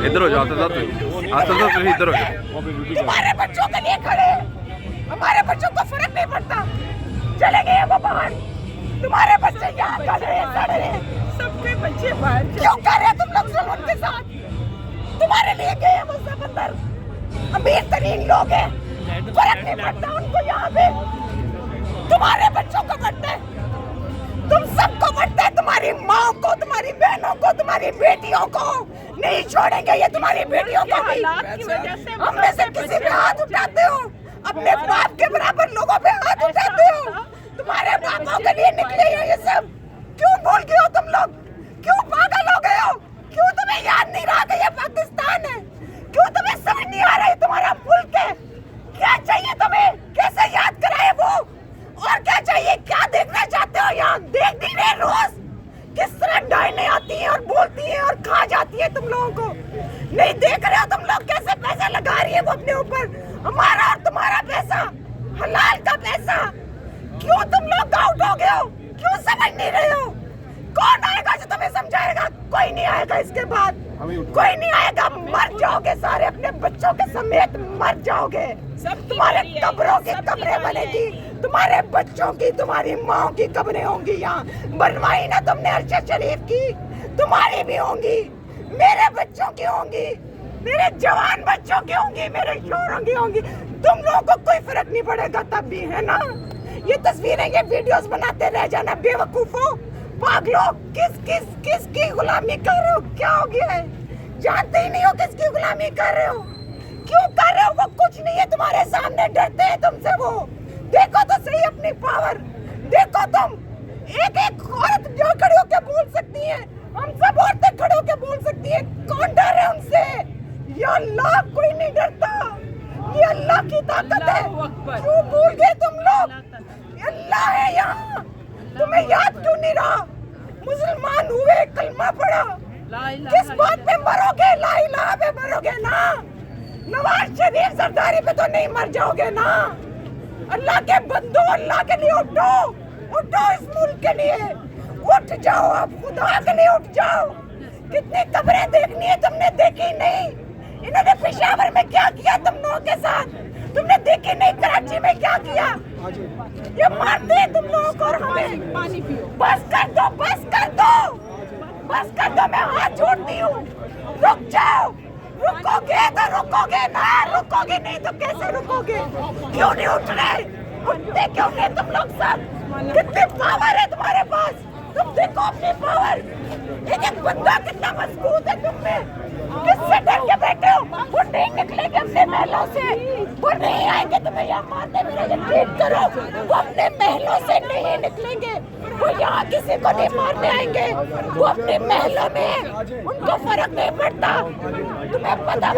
इधर हो जाओ, इधर हो जाओ। तुम्हारे बच्चों के लिए खड़े, हमारे बच्चों को फर्क नहीं पड़ता, चले गए वो बाहर, तुम्हारे बच्चे यहाँ कर रहे हैं, सड़ रहे हैं, सबके बच्चे बाहर क्यों कर रहे हैं तुम लोग जुल्म के साथ? तुम्हारे लिए गए वो सब अंदर, अमीर तरीन लोग हैं, फर्क नहीं पड़ता उनको यहाँ पे, तुम्हारे बच्चों को बढ़ता है, तुम सबको बढ़ता है, तुम्हारी माँ को, तुम्हारी बहनों को, तुम्हारी बेटियों को नहीं छोड़ेंगे ये, तुम्हारी बेटियों को भी। हम में से किसी पे हाथ उठाते हो, अपने बाप के बराबर लोगों पे हाथ उठाते हो, तुम्हारे बापों के लिए निकले हो ये सब, क्यों भूल गए हो तुम लोग? क्यों पागल हो गए हो? क्यों तुम्हें याद नहीं रहा कि ये पाकिस्तान है? क्यों तुम्हें समझ नहीं आ रहा है तुम्हारा मुल्क है? क्या चाहिए तुम्हें? कैसे याद कराए वो? और क्या चाहिए? क्या देखना चाहते हो यहाँ? देख नहीं रहे रोज किस तरह डायने आती हैं और बोलती हैं और खा जाती है तुम लोगों को? नहीं देख रहे हो तुम लोग कैसे पैसा लगा रही है वो अपने ऊपर, हमारा और तुम्हारा पैसा, हलाल का पैसा? क्यों तुम लोग आउट हो गए हो? क्यों समझ नहीं रहे हो? कौन आएगा जो तुम्हें समझाएगा? कोई नहीं आएगा इसके बाद, कोई नहीं आएगा, मर जाओगे सारे अपने बच्चों के समेत, मर जाओगे, तुम्हारे कब्रों की कब्रें बनेगी, तुम्हारे बच्चों की, तुम्हारी माँ की कब्रें होंगी यहाँ, बनवाई ना तुमने अरशद शरीफ की, तुम्हारी भी होंगी, मेरे बच्चों की होंगी, मेरे जवान बच्चों की होंगी, मेरे शोहरों की होंगी, तुम लोगों को कोई फर्क नहीं पड़ेगा तब भी, है ना? ये तस्वीरें, ये वीडियोस बनाते रह जाना, बेवकूफो, पागलों, किसकी गुलामी कर रहे हो? क्या हो गया है? जानते ही नहीं हो किसकी गुलामी कर रहे हो? क्यों कर रहे हो? वो कुछ नहीं है तुम्हारे सामने, डरते हैं तुमसे वो। देखो तो सही अपनी पावर, देखो तुम, एक औरत जो खड़ी होकर बोल सकती है, हम सब औरतें खड़े होकर बोल सकती है, कौन डर है उनसे? या अल्लाह, कोई नहीं डरता, ये अल्लाह की ताकत है। क्यों भूल गए तुम लोग? अल्लाह है यहाँ, तुम्हें याद क्यों नहीं रहा? मुसलमान हुए, कलमा पढ़ा, किस बात पे मरोगे? ला इलाहा पे मरोगे ना? नवाज शरीफ सरदारी पे तो नहीं मर जाओगे ना? अल्लाह के बंदो, अल्लाह के लिए उठो, उठो इस मुल्क के लिए, उठ जाओ आप, खुदा के लिए उठ जाओ। कितनी कब्रें देखनी है, तुमने देखी नहीं? इन्होंने पेशावर में क्या किया तुम लोगों के साथ? तुमने देखी नहीं कराची में क्या किया? ये मारते हैं तुम लोगों को और हमें। बस कर दो, बस कर दो, बस कर दो, मैं हाथ जोड़ती हूँ, रुक जाओ। रुकोगे तो रुकोगे ना, रुकोगे नहीं तो कैसे रुकोगे? क्यों नहीं उठ रहे? उठते क्यों नहीं तुम लोग सब? कितनी पावर है तुम्हारे पास, तुम देखो अपनी पावर, एक बंदा कितना मजबूत है तुम में, किससे डर के बैठे हो? वो नहीं निकलेंगे अपने महलों से, वो नहीं आएंगे तुम्हें यहाँ मारने, मेरा यकीन करो, वो अपने महलों से नहीं निकलेंगे, वो यहाँ किसी को नहीं मारने आएंगे, वो अपने महलों में, उनको फर्क नहीं पड़ता, तुम्हें पता